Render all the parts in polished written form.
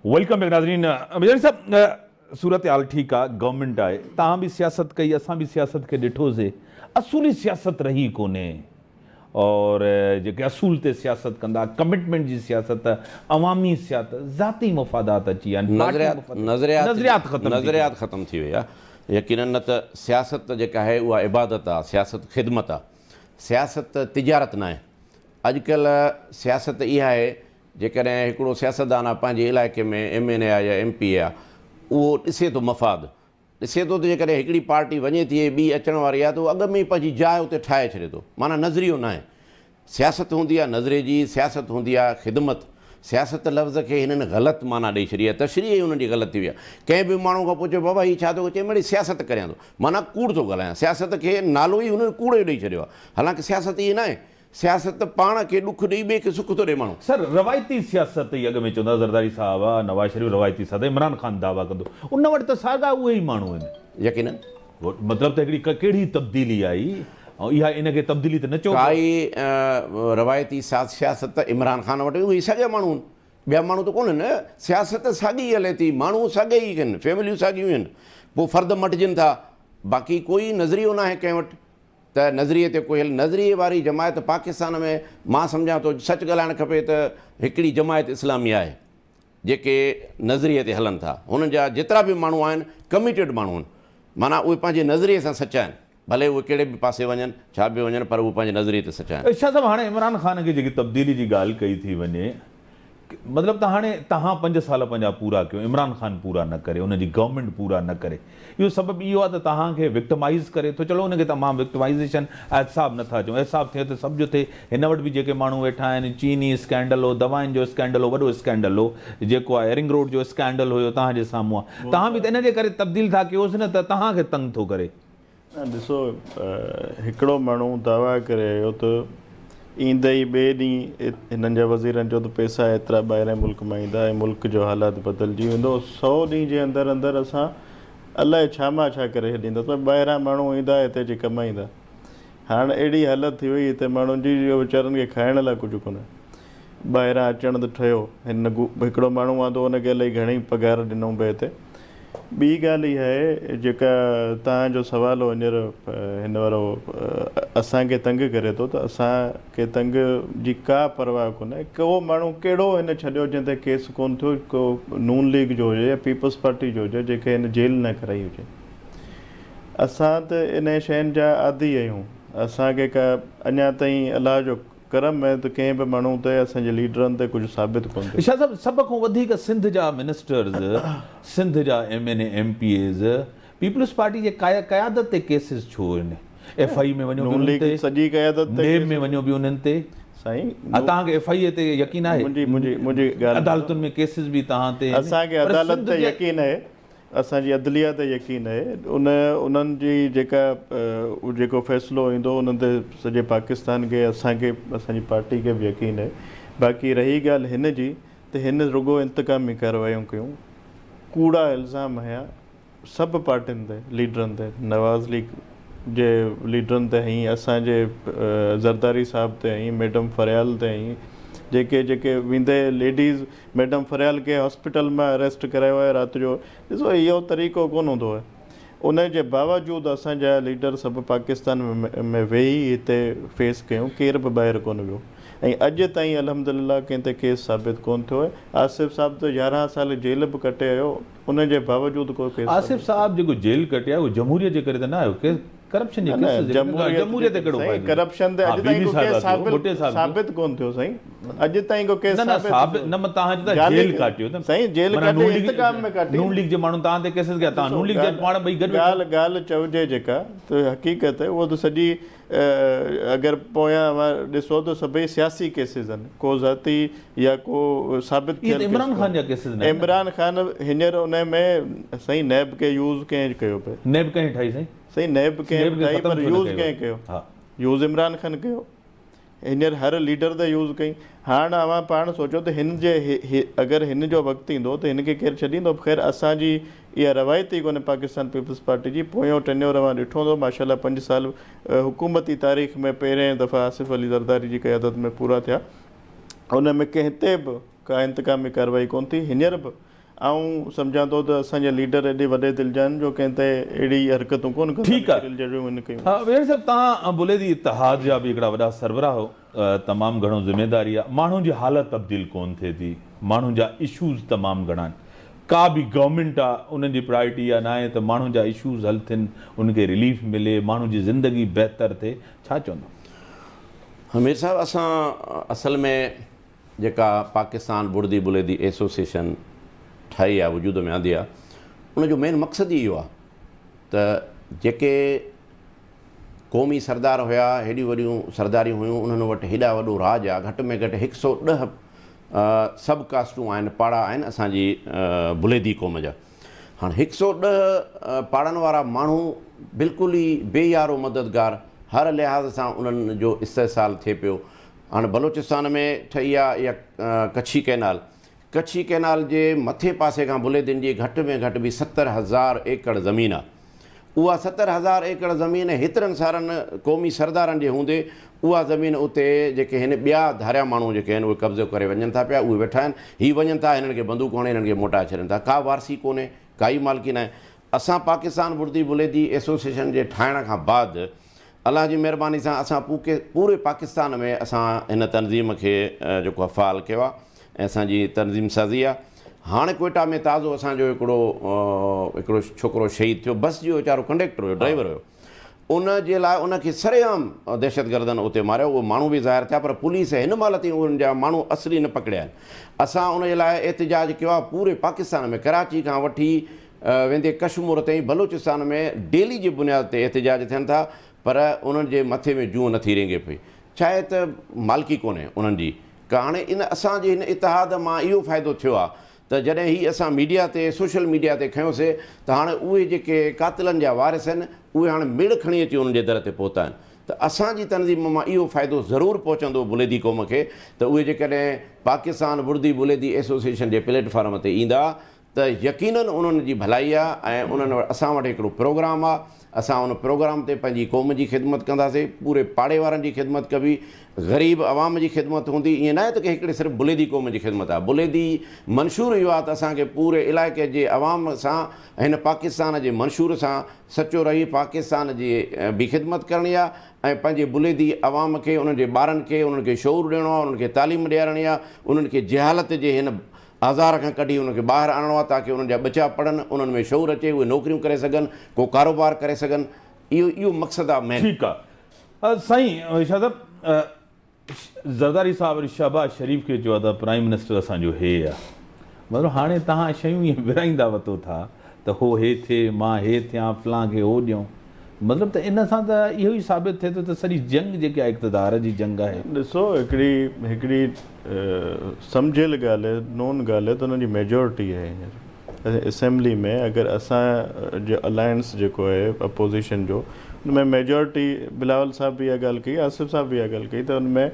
Welcome back नाज़रीन। मिजानी साहब, सूरत हाल ठीक आहे, गवर्नमेंट आहे, तव्हां बि सियासत कई, असां बि सियासत खे ॾिठोसीं, असूली सियासत रही कोन्हे। और जेके असूल ते सियासत कंदा, कमिटमेंट जी सियासत, अवामी सियासत, ज़ाती मुफ़ादात अची विया आहिनि, नज़रियात ख़तम थी वई आहे। यकीनन न त सियासत जेका आहे उहा इबादत आहे, सियासत ख़िदमत आहे, सियासत तिजारत न आहे। अॼुकल्ह सियासत इहा आहे, जेकॾहिं हिकिड़ो सियासतदान आहे पंहिंजे इलाइक़े में MNA आहे या MP आहे, उहो ॾिसे थो मफ़ाद, ॾिसे थो त जेकॾहिं हिकिड़ी पार्टी वञे थी ॿी अचण वारी आहे त उहो अॻ में ई पंहिंजी जाइ उते ठाहे छॾे थो। माना नज़रियो न आहे। सियासत हूंदी आहे नज़रे जी, सियासत हूंदी आहे ख़िदमत। सियासत लफ़्ज़ खे हिननि ग़लति माना ॾेई छॾी आहे, तशरीह ई हुननि जी ग़लति थी वई आहे। कंहिं बि माण्हू खां पुछो बाबा हीउ छा थो चए, मिड़ई सियासत करियां थो, माना कूड़ थो ॻाल्हायां। सियासत खे नालो ई हुननि कूड़ ॾेई छॾियो आहे। हालांकि सियासत इहे न आहे, सियासत पाण खे ॾुख ॾेई ॿिए खे सुख थो ॾे माण्हू। सर, रवायती सियासत ई अॻ में चवंदा, ज़रदारी साहब आहे, नवाज़ शरीफ़ रवायती सियासत, इमरान ख़ान दावा कंदो, उन वटि त साॻा उहे ई माण्हू आहिनि। यकीनन मतिलबु त हिकिड़ी कहिड़ी तब्दीली आई, ऐं इहा इनखे तब्दीली त न चओ। काई रवायती सियासत त इमरान ख़ान वटि उहे साॻिया माण्हू आहिनि, ॿिया माण्हू त कोन्हनि। सियासत साॻी हले थी, माण्हू साॻे ई आहिनि, फैमिलियूं साॻियूं आहिनि, पोइ फ़र्द मटिजनि था, बाक़ी कोई नज़रियो न आहे कंहिं वटि त नज़रिए ते कोई नज़रिए वारी जमायत पाकिस्तान में मां सम्झां थो, सच ॻाल्हाइणु खपे त हिकिड़ी जमायत इस्लामी आहे जेके नज़रिए ते हलनि था। हुननि जा जेतिरा बि माण्हू आहिनि कमिटेड माण्हू आहिनि, माना उहे पंहिंजे नज़रिए सां सचा आहिनि, भले उहे कहिड़े बि पासे वञनि, छा बि वञनि, पर उहे पंहिंजे नज़रिए ते सचा आहिनि। छा साहब, हाणे इमरान ख़ान खे जेकी तब्दीली जी ॻाल्हि कई थी वञे, मतिलबु त हाणे तव्हां 5 साल पंहिंजा पूरा कयो, इमरान ख़ान पूरा न करे, उनजी गवर्नमेंट पूरा न करे, इहो सबबु इहो आहे त तव्हांखे विक्टिमाइज़ करे थो। चलो उनखे तमामु विक्टिमाइज़ेशन एहसाब नथा चऊं, एहसाब थिए त सभु जो थिए। हिन वटि बि जेके माण्हू वेठा आहिनि, चीनी स्कैंडल हो, दवाउनि जो स्कैंडल हो, वॾो स्कैंडल हो, जेको आहे एरिंग रोड जो स्कैंडल हुयो तव्हांजे साम्हूं आहे। तव्हां बि त इन जे करे तब्दील था कयोसि न, त तव्हांखे तंग थो करे। ॾिसो, हिकिड़ो माण्हू दावा करे आयो त ईंदे ई ॿिए ॾींहुं हिननि जा वज़ीरनि जो त पैसा एतिरा ॿाहिरि मुल्क मां ईंदा ऐं मुल्क जो हालात बदिलजी वेंदो। 100 ॾींहं जे अंदरि अंदरि असां अलाए छा मां छा करे छॾींदा, पर ॿाहिरां माण्हू ईंदा हिते अची कमाईंदा। हाणे अहिड़ी हालत थी वई हिते माण्हुनि जी, वीचारनि खे खाइण लाइ कुझु कोन्हे। ॿाहिरां अचण त ठहियो, हिकिड़ो माण्हू आहे त हुनखे इलाही घणी पघार ॾिनऊं पिए हिते। ॿी ॻाल्हि इहा आहे जेका तव्हांजो सुवालु हो हींअर, हिन वारो असांखे तंग करे थो, त असांखे तंग जी का परवाह कोन्हे। को माण्हू कहिड़ो हिन छॾियो जंहिं ते केस कोन्ह थियो, को नून लीग जो हुजे या पीपल्स पार्टी जो हुजे, जेके हिन जेल न कराई हुजे। असां त इन शयुनि जा आदी आहियूं। असांखे का अञा ताईं अलाह जो करम आहे त कंहिं बि माण्हू ते, असांजे लीडरनि ते कुझु साबित कोन थियो। छा सभ खां वधीक सिंध जा मिनिस्टर्स, सिंध जा MNA MPAs, पीपल्स पार्टी जे क़यादत ते केसिस छो आहिनि? FI में वञो सॼी क़यादत ते, में वञो बि उन्हनि ते। साईं, तव्हांखे FI ते यकीन आहे? मुंहिंजी ॻाल्हि, अदालतुनि में केसिस बि तव्हां ते? असांखे अदालत ते यकीन आहे, असांजी अदलिया ते यकीन आहे। उन्हनि जी जेको फ़ैसिलो ईंदो उन्हनि ते सॼे पाकिस्तान खे, असांखे, असांजी पार्टी खे बि यकीन आहे। बाक़ी रही ॻाल्हि हिन जी, त हिन रुॻो इंतकामी कार्रवायूं कयूं, कूड़ा इल्ज़ाम हुया सभु पार्टियुनि ते, लीडरनि ते, नवाज़ लीग जे लीडरनि ते हई, असांजे ज़रदारी साहब ते हई, मैडम फरियाल ते हई, जेके वेंदे लेडीज़, मैडम फरियाल खे हॉस्पिटल मां अरेस्ट करायो आहे राति जो। ॾिसो, इहो तरीक़ो कोन हूंदो आहे। उन जे बावजूदि असांजा लीडर सभु पाकिस्तान में वेही हिते फेस कयूं, केर बि ॿाहिरि कोन वियो। ऐं अॼु ताईं अल्हम्दुलिल्लाह कंहिं ते केस साबित कोन थियो आहे। आसिफ़ साहब त 11 साल जेल बि कटे आयो, उन जे बावजूदि कोई केस। आसिफ़ साहब जेको जेल कटे आयो, जमहूरियत जे करे त न आयो, करप्शन जे केस, जमहूरियत ते कहिड़ो फ़ाइदो? करप्शन ते अॼु ताईं को केस साबित कोन थियो साईं। अॼु ताईं को केस साबित न, तव्हां जेल काटियो न साईं, जेल काटे इंतकाम में काटी। नून लीग जे माण्हू तव्हां ते केसिस कया, तव्हां नून लीग जे पाण ॿई गॾु। ॻाल्हि चइजे जेका, त हक़ीक़त उहो त सॼी, अगरि पोयां ॾिसो त सभई सियासी केसिस आहिनि, को ज़ाती या को साबित थियल। इमरान ख़ान जा केसिस न, इमरान ख़ान हींअर उन में साईं नैब खे यूज़ कंहिं कयो पियो? नैब कंहिं ठाही साईं? साईं नैब कंहिं ठाही, पर यूज़ कंहिं कयो? यूज़ इमरान ख़ान कयो। हींअर हर लीडर ते यूज़ कई। हाणे अवां पाण सोचो त हिन जे, अगरि हिन जो वक़्तु ईंदो त हिन खे केरु छॾींदो? ख़ैर, असांजी इहा रवायती कोन्हे पाकिस्तान पीपल्स पार्टी जी। पोयों टेन्योर अवां ॾिठो हूंदो, माशाल्लाह 5 साल हुकूमती तारीख़ में पहिरें दफ़ा आसिफ़ अली ज़रदारी जी क़यादत में पूरा थिया। उन में कंहिं ते बि का इंतकामी कार्रवाई कोन थी। हींअर बि आऊं सम्झां थो त असांजा लीडर एॾे वॾे दिलि जा आहिनि जो कंहिं ते अहिड़ी हरकतूं कोन ठीकु आहे। जहिड़ियूं हिन कयूं। हा वेर साहब, तव्हां बुलेदी इतिहाद जा बि हिकिड़ा वॾा सरबराह हो, तमामु घणो ज़िम्मेदारी आहे। माण्हुनि जी हालत तब्दील कोन थिए थी, माण्हुनि जा इशूज़ तमामु घणा आहिनि। का बि गवर्नमेंट आहे उन्हनि जी प्रायोरिटी इहा न आहे त माण्हुनि जा इशूज़ हल थियनि, उनखे रिलीफ मिले, माण्हुनि जी ज़िंदगी बहितर थिए। छा चवंदो? हमीर साहब, असां असल में जेका पाकिस्तान बुर्दी बुलेदी एसोसिएशन ठाही आहे, वजूद में आंदी आहे, उनजो मेन मक़सदु ई इहो आहे त जेके क़ौमी सरदार हुया, हेॾियूं वॾियूं सरदारियूं हुयूं, उन्हनि वटि हेॾा वॾो राज आहे। घटि में घटि 110 सब कास्टूं आहिनि, पाड़ा आहिनि असांजी बुलेदी क़ौम जा। हाणे 110 पाड़नि वारा माण्हू बिल्कुलु ई बेयारो मददगार, हर लिहाज़ सां उन्हनि जो इस्तेसाल थिए पियो। हाणे बलोचिस्तान में ठही आहे इहा कच्छी कैनाल। कच्छी कैनाल जे मथे पासे खां बुलेदिन जी घटि में घटि बि 70,000 एकड़ ज़मीन आहे। उहा 70,000 एकड़ ज़मीन हेतिरनि सारनि क़ौमी सरदारनि जे हूंदे उहा ज़मीन उते जेके हिन ॿिया धारिया माण्हू जेके आहिनि उहे कब्ज़ो करे वञनि था पिया, उहे वेठा आहिनि। हीअ वञनि था, हिननि खे बंदूक हणे हिननि खे मोटाए छॾनि था। का वारसी कोन्हे, काई मालिकी न आहे। असां पाकिस्तान बुर्दी बुलेदी एसोसिएशन जे ठाहिण खां बाद अलाह जी महिरबानी सां असां पूरे पाकिस्तान में असां हिन तनज़ीम खे जेको आहे फ़ाल कयो आहे ऐं असांजी तनज़ीम साज़ी आहे। हाणे कोयटा में ताज़ो असांजो हिकिड़ो छोकिरो शहीद थियो, बस जो वीचारो कंडक्टर हुयो, ड्राइवर हुयो। उन जे लाइ उनखे सरेआम दहशतगर्दनि उते मारियो। उहो माण्हू बि ज़ाहिर थिया, पर पुलिस हिन महिल ताईं उन्हनि जा माण्हू असली न पकड़िया आहिनि। असां उन जे लाइ एतिजाज कयो आहे पूरे पाकिस्तान में, कराची खां वठी वेंदे कश्मीर ताईं, बलूचिस्तान में डेली जी बुनियाद ते एतिजाज थियनि था, पर उन्हनि जे मथे में जूं नथी रेंगे पई। छा आहे त मालिकी कोन्हे उन्हनि जी का। हाणे इन असांजे हिन इतिहाद मां इहो फ़ाइदो थियो आहे त जॾहिं हीअ असां मीडिया ते, सोशल मीडिया ते खयोंसीं त हाणे उहे जेके कातिलनि जा वारिस आहिनि उहे हाणे मिड़ खणी अची उन्हनि जे दर ते पहुता आहिनि। त असांजी तनज़ीम मां इहो फ़ाइदो ज़रूरु पहुचंदो बुलेदी क़ौम खे त उहे जेकॾहिं पाकिस्तान बुर्दी बुलेदी एसोसिएशन जे प्लेटफॉर्म ते ईंदा त यकीनन उन्हनि जी भलाई आहे। ऐं उन्हनि वटि असां वटि हिकिड़ो प्रोग्राम आहे, असां उन प्रोग्राम ते पंहिंजी क़ौम जी ख़िदमत कंदासीं, पूरे पाड़े वारनि जी ख़िदमत कबी, ग़रीब आवाम जी ख़िदमत हूंदी। ईअं न आहे त की हिकिड़े सिर्फ़ु बुलेदी क़ौम जी ख़िदमत आहे। बुलेदी मंशूर इहो आहे त असांखे पूरे इलाइक़े जे आवाम सां, हिन पाकिस्तान जे मंशूर सां सचो रही पाकिस्तान जी बि ख़िदमत करणी आहे ऐं पंहिंजे बुलेदी आवाम खे, उन्हनि जे ॿारनि खे, उन्हनि खे शौर ॾियणो आहे, उन्हनि खे तालीम ॾियारणी आहे, उन्हनि खे जहालत जे हिन आज़ार खां कढी उनखे ॿाहिरि आणणो आहे ताकी उन्हनि जा बचा पढ़नि, उन्हनि में शौर अचे, उहे नौकरियूं करे सघनि, को कारोबार करे सघनि। इहो मक़सदु आहे मेन। ठीकु आहे साईं शाहज़ाब, ज़रदारी साहब शहबाज़ शरीफ़ खे चयो आहे त प्राइम मिनिस्टर असांजो हे आहे। मतिलबु हाणे तव्हां शयूं ईअं विराईंदा वठो था त हो हे थिए, मां हे थियां, फलां खे हो ॾियूं। मतिलबु त इन सां त इहो ई साबित थिए थो त सॼी जंग जेकी आहे इक़्तिदार जी जंग आहे। ॾिसो, हिकिड़ी सम्झियल ॻाल्हि आहे, नोन ॻाल्हि आहे त हुनजी मेजोरिटी आहे हींअर असेंबली में। अगरि असांजो अलायंस जेको आहे अपोज़िशन जो, हुन में मेजोरिटी, बिलावल साहब बि इहा ॻाल्हि कई, आसिफ़ साहब बि इहा ॻाल्हि कई त हुन में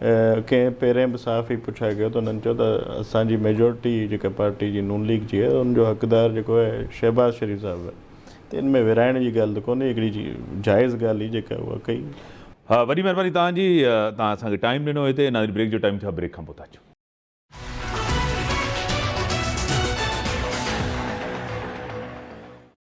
कंहिं पहिरें बि साफ़ ई पुछाए कयो त हुननि चयो त असांजी मेजोरिटी जेका पार्टी जी नून लीग जी आहे हुनजो हक़दार जेको आहे शहबाज़ शरीफ़ साहिबु आहे। त इन में विराइण जी ॻाल्हि त कोन्हे, हिकिड़ी जाइज़ ॻाल्हि ई जेका उहा कई। हा, वॾी महिरबानी तव्हांजी, तव्हां असांखे टाइम ॾिनो हिते। नाज़रीन, ब्रेक जो टाइम थियो, ब्रेक खां पोइ था अचो।